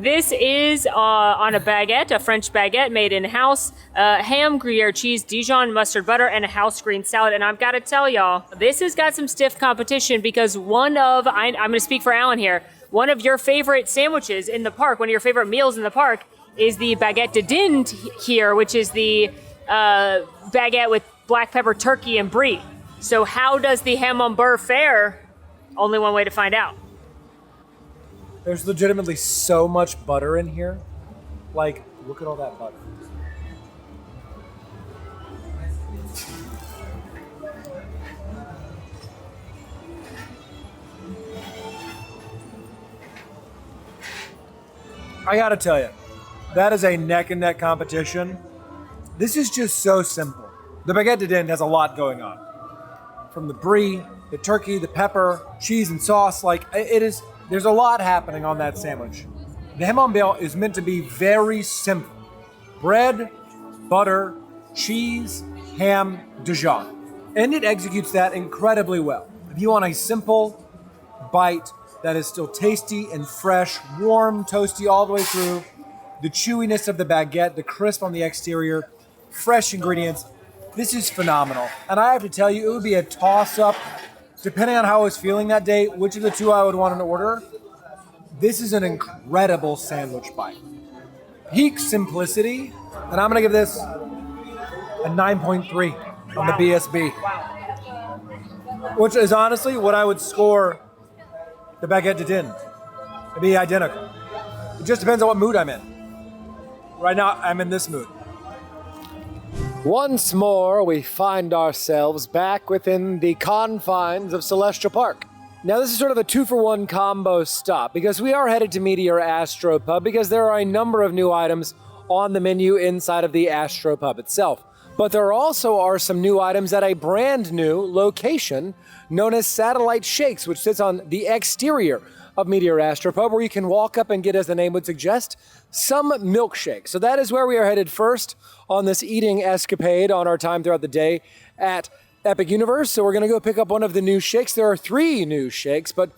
This is on a baguette, a French baguette made in-house, ham, Gruyere cheese, Dijon mustard butter, and a house green salad. And I've got to tell y'all, this has got some stiff competition because I'm going to speak for Alan here, one of your favorite sandwiches in the park, one of your favorite meals in the park is the baguette de dinde here, which is the baguette with black pepper, turkey, and brie. So how does the Hamburger fare? Only one way to find out. There's legitimately so much butter in here. Like, look at all that butter. I gotta tell you, that is a neck and neck competition. This is just so simple. The baguette de dinde has a lot going on. From the brie, the turkey, the pepper, cheese and sauce, there's a lot happening on that sandwich. The Hamburger is meant to be very simple. Bread, butter, cheese, ham, Dijon. And it executes that incredibly well. If you want a simple bite that is still tasty and fresh, warm, toasty all the way through, the chewiness of the baguette, the crisp on the exterior, fresh ingredients, this is phenomenal. And I have to tell you, it would be a toss-up, depending on how I was feeling that day, which of the two I would want to order. This is an incredible sandwich bite. Peak simplicity, and I'm going to give this a 9.3 on the BSB. Which is honestly what I would score the baguette de dinde. It'd be identical. It just depends on what mood I'm in. Right now, I'm in this mood. Once more, we find ourselves back within the confines of Celestial Park. Now, this is sort of a 2-for-1 combo stop because we are headed to Meteor Astro Pub because there are a number of new items on the menu inside of the Astro Pub itself. But there also are some new items at a brand new location known as Satellite Shakes, which sits on the exterior of Meteor Astro Pub, where you can walk up and get, as the name would suggest, some milkshake. So that is where we are headed first on this eating escapade on our time throughout the day at Epic Universe. So we're going to go pick up one of the new shakes. There are 3 new shakes, but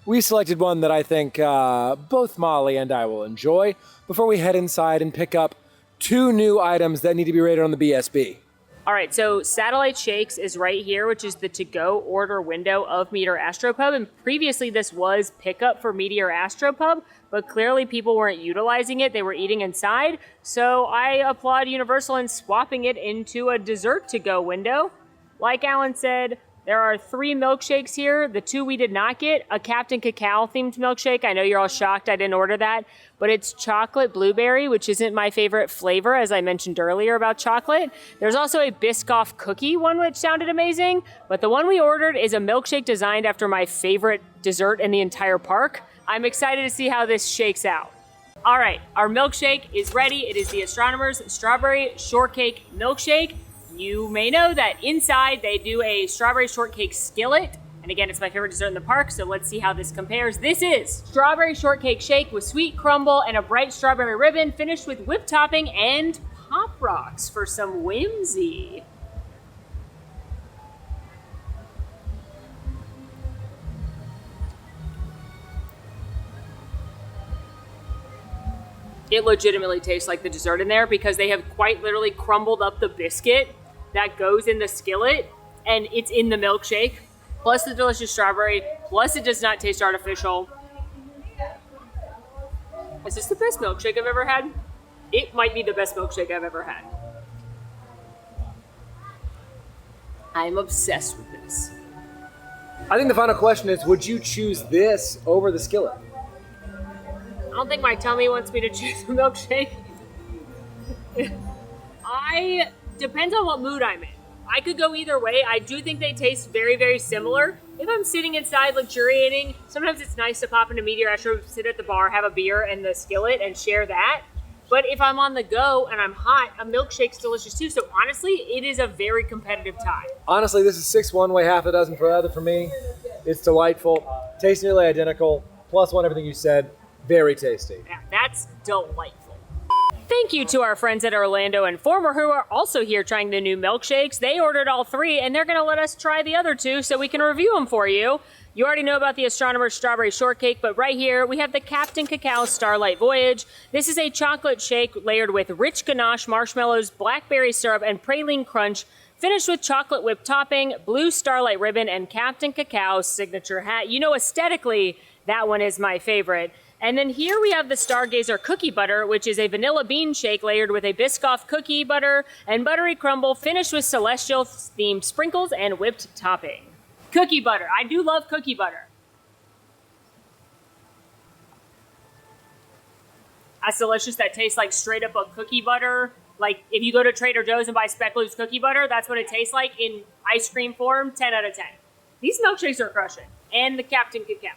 we selected one that I think both Molly and I will enjoy before we head inside and pick up 2 new items that need to be rated on the BSB. All right, so Satellite Shakes is right here, which is the to-go order window of Meteor Astro Pub. And previously, this was pickup for Meteor Astro Pub, but clearly people weren't utilizing it. They were eating inside. So I applaud Universal in swapping it into a dessert to-go window. Like Alan said, there are 3 milkshakes here. The 2 we did not get, a Captain Cacao themed milkshake. I know you're all shocked I didn't order that, but it's chocolate blueberry, which isn't my favorite flavor, as I mentioned earlier about chocolate. There's also a Biscoff cookie one, which sounded amazing, but the one we ordered is a milkshake designed after my favorite dessert in the entire park. I'm excited to see how this shakes out. All right, our milkshake is ready. It is the Astronomer's Strawberry Shortcake Milkshake. You may know that inside they do a strawberry shortcake skillet. And again, it's my favorite dessert in the park, so let's see how this compares. This is strawberry shortcake shake with sweet crumble and a bright strawberry ribbon, finished with whipped topping and Pop Rocks for some whimsy. It legitimately tastes like the dessert in there because they have quite literally crumbled up the biscuit that goes in the skillet and it's in the milkshake, plus the delicious strawberry, plus it does not taste artificial. Is this the best milkshake I've ever had? It might be the best milkshake I've ever had. I'm obsessed with this. I think the final question is, would you choose this over the skillet? I don't think my tummy wants me to choose a milkshake. Depends on what mood I'm in. I could go either way. I do think they taste very, very similar. If I'm sitting inside luxuriating, sometimes it's nice to pop into Meteor Astro, sit at the bar, have a beer in the skillet and share that. But if I'm on the go and I'm hot, a milkshake's delicious too. So honestly, it is a very competitive tie. Honestly, this is 6 one way, half a dozen for the other for me. It's delightful. Tastes nearly identical. Plus one, everything you said. Very tasty. Yeah, that's delightful. Thank you to our friends at Orlando Informer who are also here trying the new milkshakes. They ordered all 3 and they're going to let us try the other 2 so we can review them for you. You already know about the Astronomer's Strawberry Shortcake, but right here we have the Captain Cacao Starlight Voyage. This is a chocolate shake layered with rich ganache, marshmallows, blackberry syrup, and praline crunch, finished with chocolate whipped topping, blue starlight ribbon, and Captain Cacao's signature hat. You know, aesthetically, that one is my favorite. And then here we have the Stargazer Cookie Butter, which is a vanilla bean shake layered with a Biscoff cookie butter and buttery crumble, finished with celestial-themed sprinkles and whipped topping. Cookie butter. I do love cookie butter. That's delicious. That tastes like straight up a cookie butter. Like if you go to Trader Joe's and buy Specklu's cookie butter, that's what it tastes like in ice cream form. 10 out of 10. These milkshakes are crushing. And the Captain Cacao.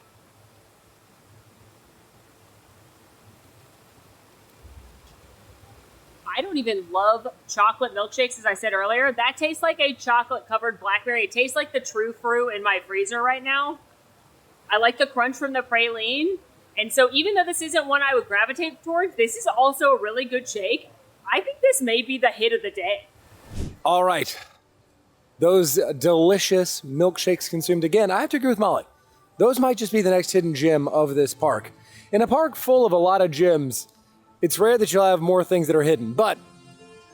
I don't even love chocolate milkshakes, as I said earlier. That tastes like a chocolate-covered blackberry. It tastes like the true fruit in my freezer right now. I like the crunch from the praline. And so even though this isn't one I would gravitate towards, this is also a really good shake. I think this may be the hit of the day. All right. Those delicious milkshakes consumed again. I have to agree with Molly. Those might just be the next hidden gem of this park. In a park full of a lot of gems, it's rare that you'll have more things that are hidden, but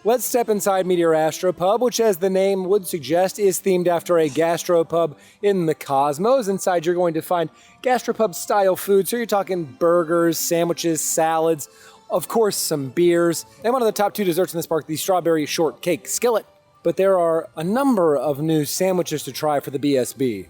let's step inside Meteor Astro Pub, which, as the name would suggest, is themed after a gastropub in the cosmos. Inside, you're going to find gastropub-style food, so you're talking burgers, sandwiches, salads, of course, some beers, and one of the top 2 desserts in this park, the Strawberry Shortcake Skillet. But there are a number of new sandwiches to try for the BSB.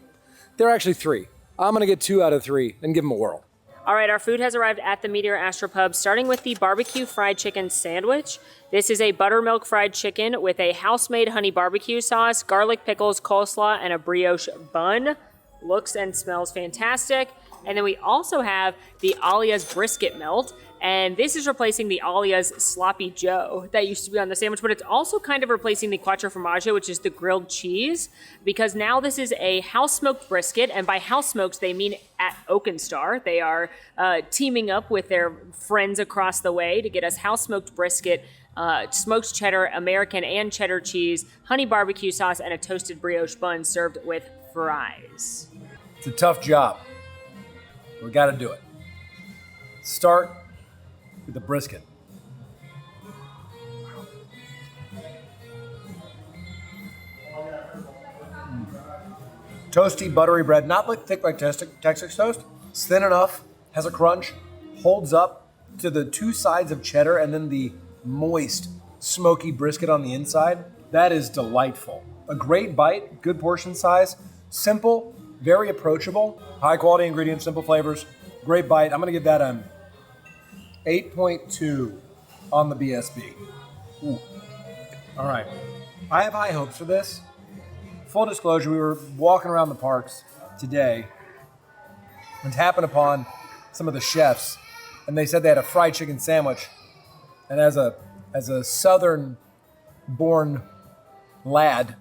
There are actually 3. I'm going to get 2 out of 3 and give them a whirl. All right, our food has arrived at the Meteor Astro Pub, starting with the barbecue fried chicken sandwich. This is a buttermilk fried chicken with a house-made honey barbecue sauce, garlic pickles, coleslaw, and a brioche bun. Looks and smells fantastic. And then we also have the Alia's brisket melt, and this is replacing the Alia's Sloppy Joe that used to be on the sandwich, but it's also kind of replacing the Quattro Formaggio, which is the grilled cheese, because now this is a house-smoked brisket, and by house-smoked, they mean at Oakenstar. They are teaming up with their friends across the way to get us house-smoked brisket, smoked cheddar, American and cheddar cheese, honey barbecue sauce, and a toasted brioche bun served with fries. It's a tough job. We got to do it. Start with the brisket. Toasty, buttery bread, not like thick like Texas toast. It's thin enough, has a crunch, holds up to the 2 sides of cheddar, and then the moist, smoky brisket on the inside. That is delightful. A great bite, good portion size, simple, very approachable, high quality ingredients, simple flavors, great bite. I'm gonna give that an 8.2 on the BSB. Ooh. All right, I have high hopes for this. Full disclosure, we were walking around the parks today and happened upon some of the chefs, and they said they had a fried chicken sandwich. And as a southern-born lad,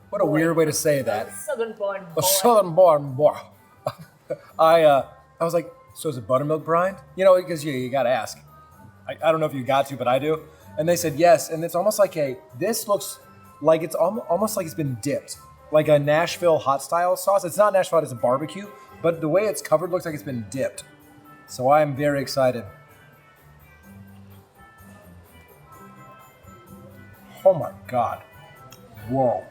what a weird way to say that. Southern-born boy. A southern-born boy. I was like, so is it buttermilk brined? You know, because you got to ask. I don't know if you got to, but I do. And they said yes, and it's almost like this looks like it's almost like it's been dipped. Like a Nashville hot style sauce. It's not Nashville, it's a barbecue, but the way it's covered looks like it's been dipped. So I am very excited. Oh my God. Whoa.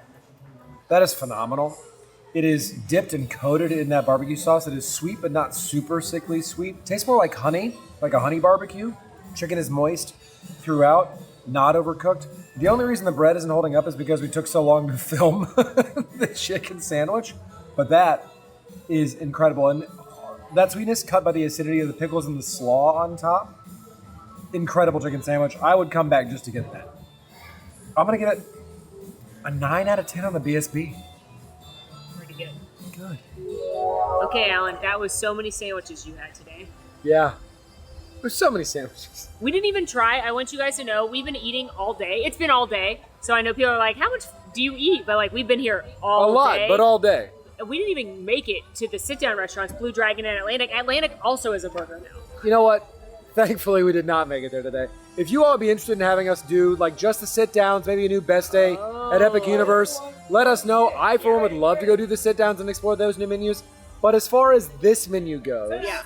That is phenomenal. It is dipped and coated in that barbecue sauce. It is sweet, but not super sickly sweet. Tastes more like honey, like a honey barbecue. Chicken is moist throughout, not overcooked. The only reason the bread isn't holding up is because we took so long to film the chicken sandwich. But that is incredible. And that sweetness cut by the acidity of the pickles and the slaw on top. Incredible chicken sandwich. I would come back just to get that. I'm going to give it a 9 out of 10 on the BSB. Pretty good. Good. Okay, Alan, that was so many sandwiches you had today. Yeah. There's so many sandwiches. We didn't even try. I want you guys to know we've been eating all day. It's been all day. So I know people are like, how much do you eat? But like, we've been here all day. A lot, but all day. And we didn't even make it to the sit-down restaurants, Blue Dragon and Atlantic. Atlantic also is a burger now. You know what? Thankfully, we did not make it there today. If you all would be interested in having us do like just the sit-downs, maybe a new best day at Epic Universe, let us know. I, for one, would love to go do the sit-downs and explore those new menus. But as far as this menu goes, Yeah.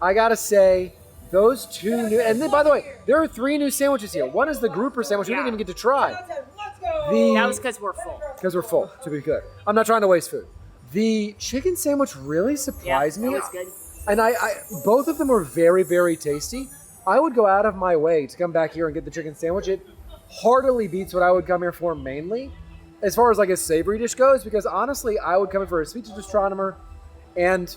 I gotta say, those two new, and then, by the way, there are 3 new sandwiches here. One is the grouper sandwich we didn't even get to try. That was because we're full. Because we're full, to be clear. I'm not trying to waste food. The chicken sandwich really surprised me. That was good. And I both of them were very, very tasty. I would go out of my way to come back here and get the chicken sandwich. It heartily beats what I would come here for mainly, as far as like a savory dish goes, because honestly, I would come in for a sweet astronomer and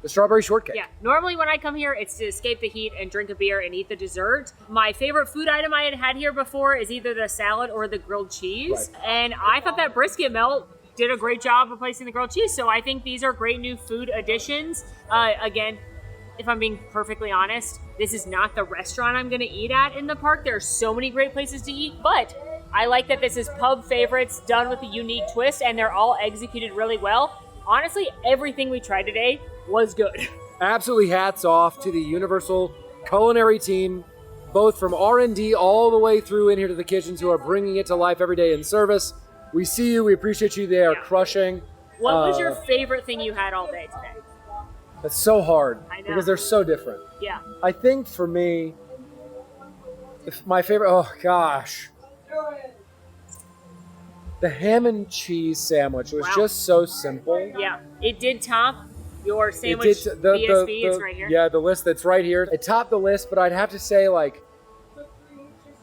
the strawberry shortcake. Yeah, normally when I come here, it's to escape the heat and drink a beer and eat the dessert. My favorite food item I had here before is either the salad or the grilled cheese. Right. And I thought that brisket melt did a great job replacing the grilled cheese. So I think these are great new food additions. Again, if I'm being perfectly honest, this is not the restaurant I'm going to eat at in the park. There are so many great places to eat, but I like that this is pub favorites done with a unique twist, and they're all executed really well. Honestly, everything we tried today was good. Absolutely hats off to the Universal culinary team, both from R&D all the way through in here to the kitchens, who are bringing it to life every day in service. We see you. We appreciate you. They are crushing. What was your favorite thing you had all day today? That's so hard I know. because they're so different. Yeah. I think for me, my favorite, oh gosh, the ham and cheese sandwich was Wow. just so simple. Yeah. It did top your It sandwich did- BSB. It's right here. Yeah, the list that's right here. It topped the list, but I'd have to say, like,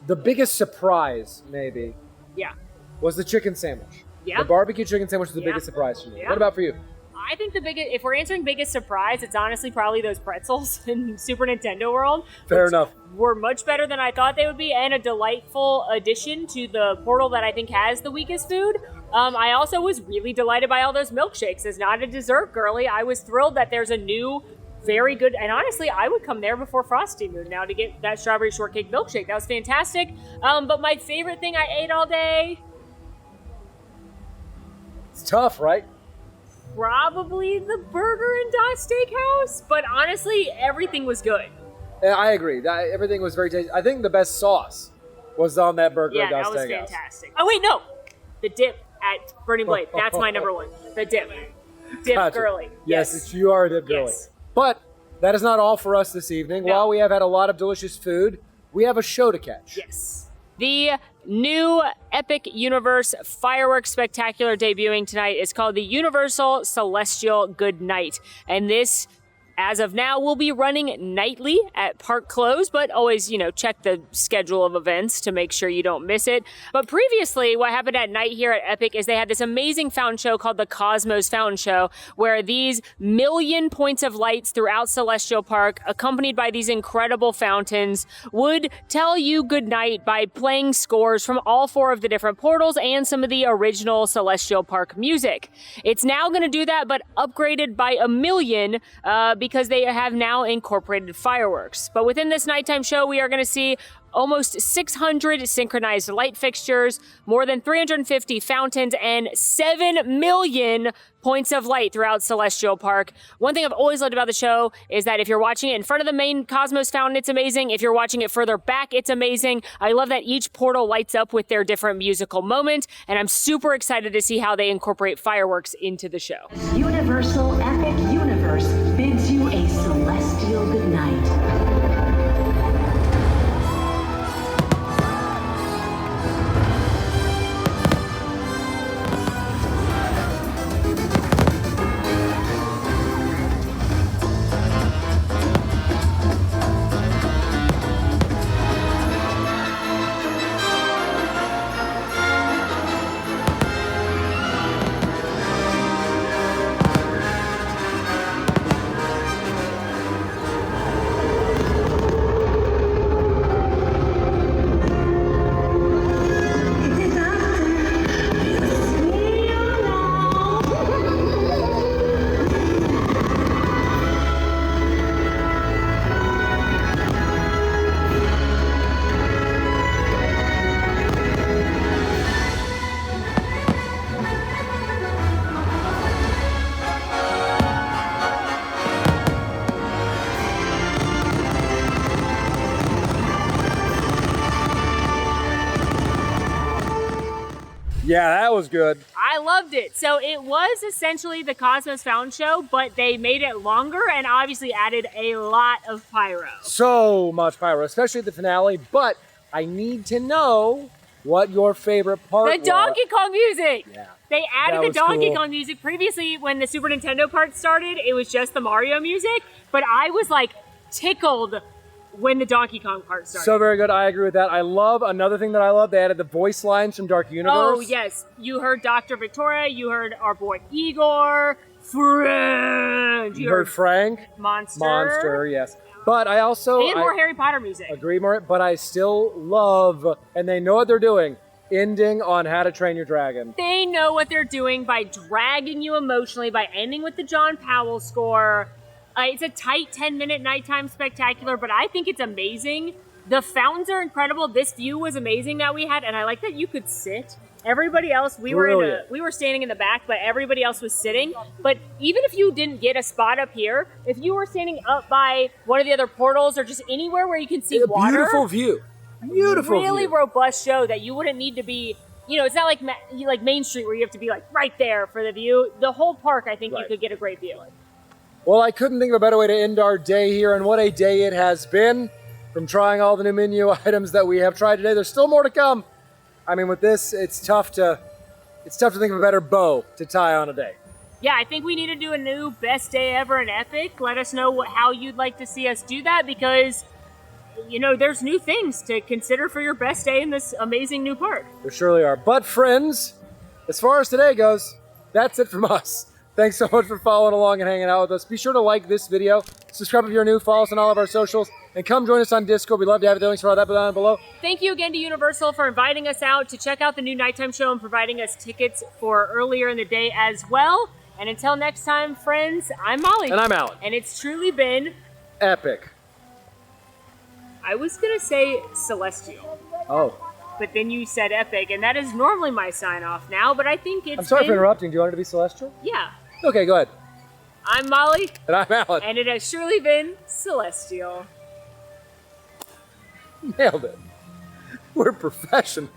the biggest surprise, maybe, Yeah. was the chicken sandwich. Yeah. The barbecue chicken sandwich was the Yeah. biggest surprise for me. Yeah. What about for you? I think the biggest, if we're answering biggest surprise, it's honestly probably those pretzels in Super Nintendo World. Fair which enough. Were much better than I thought they would be, and a delightful addition to the portal that I think has the weakest food. I also was really delighted by all those milkshakes. As not a dessert girly, I was thrilled that there's a new, very good, and honestly, I would come there before Frosty Moon now to get that strawberry shortcake milkshake. That was fantastic. But my favorite thing I ate all day, It's tough, right? probably the burger and Dot Steakhouse. But honestly, everything was good. Yeah, I agree. Everything was very tasty. I think the best sauce was on that burger Yeah, at that Dot was Steakhouse. fantastic. Oh, wait, no. The dip at Burning Blade. That's my number one. The dip. Dip Gotcha. girly. Yes, you are a dip girly. Yes. But that is not all for us this evening. No. While we have had a lot of delicious food, we have a show to catch. Yes. The new Epic Universe Fireworks Spectacular debuting tonight is called the Universal Celestial Good Night. And this, as of now, will be running nightly at park close, but always, check the schedule of events to make sure you don't miss it. But previously, what happened at night here at Epic is they had this amazing fountain show called the Cosmos Fountain Show, where these million points of lights throughout Celestial Park, accompanied by these incredible fountains, would tell you goodnight by playing scores from all 4 of the different portals and some of the original Celestial Park music. It's now going to do that, but upgraded by 1,000,000, because they have now incorporated fireworks. But within this nighttime show, we are going to see almost 600 synchronized light fixtures, more than 350 fountains, and 7 million points of light throughout Celestial Park. One thing I've always loved about the show is that if you're watching it in front of the main Cosmos fountain, it's amazing. If you're watching it further back, it's amazing. I love that each portal lights up with their different musical moment, and I'm super excited to see how they incorporate fireworks into the show. Universal Epic Universe bids you a celestial good night. Yeah, that was good. I loved it. So it was essentially the Cosmos Fountain Show, but they made it longer and obviously added a lot of pyro. So much pyro, especially at the finale. But I need to know what your favorite part was. The Donkey Kong music! Yeah. They added That the was Donkey cool. Kong music. Previously, when the Super Nintendo part started, it was just the Mario music, but I was like tickled when the Donkey Kong part started. So very good. I agree with that. I love another thing that I love. They added the voice lines from Dark Universe. Oh, yes. You heard Dr. Victoria. You heard our boy Igor. Friend. You heard Frank. Monster. Monster, yes. But I also And more Harry Potter music. agree more. But I still love, and they know what they're doing, ending on How to Train Your Dragon. They know what they're doing by dragging you emotionally, by ending with the John Powell score. It's a tight 10-minute nighttime spectacular, but I think it's amazing. The fountains are incredible. This view was amazing that we had, and I like that you could sit. Everybody else, we were standing in the back, but everybody else was sitting. But even if you didn't get a spot up here, if you were standing up by one of the other portals or just anywhere where you can see water, Beautiful view. Beautiful really view. robust show that you wouldn't need to be. You know, it's not like Main Street where you have to be like right there for the view. The whole park, I think you could get a great view. Well, I couldn't think of a better way to end our day here, and what a day it has been. From trying all the new menu items that we have tried today, there's still more to come. I mean, with this, it's tough to think of a better bow to tie on a day. Yeah, I think we need to do a new best day ever in Epic. Let us know how you'd like to see us do that, because you know there's new things to consider for your best day in this amazing new park. There surely are. But friends, as far as today goes, that's it from us. Thanks so much for following along and hanging out with us. Be sure to like this video, subscribe if you're new, follow us on all of our socials, and come join us on Discord. We'd love to have you. The links for all that down below. Thank you again to Universal for inviting us out to check out the new nighttime show and providing us tickets for earlier in the day as well. And until next time, friends, I'm Molly. And I'm Alan. And it's truly been Epic. I was going to say celestial. Oh. But then you said epic, and that is normally my sign-off now, but I think it's I'm sorry for been- interrupting. Do you want it to be celestial? Yeah. Okay, go ahead. I'm Molly. And I'm Alan. And it has surely been celestial. Nailed it. We're professionals.